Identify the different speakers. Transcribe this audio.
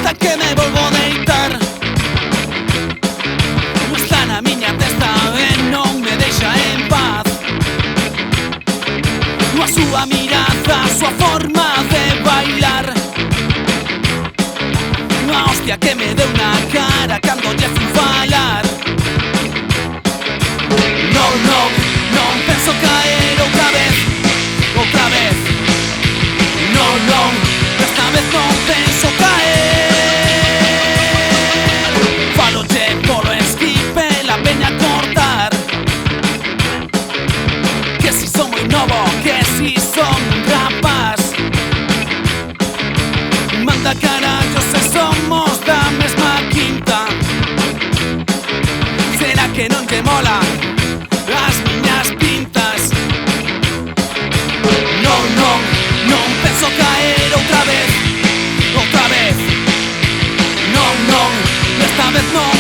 Speaker 1: ata que me volvo a deitar. Non está na miña testa e non me deixa en paz. A súa mirada, a súa forma de bailar, a hostia que me deu na cara cando lle fui falar. Non, non, non penso caer outra vez, outra vez. Non, non, esta vez non penso caer. Faloche polo esquipe, la peña cortar, que si son moi novo, que si son un rapaz. Manda carallo se somos da mesma quinta. Será que non te mola as miñas pintas? Non, non, non penso caer outra vez, outra vez. Non, non, esta vez non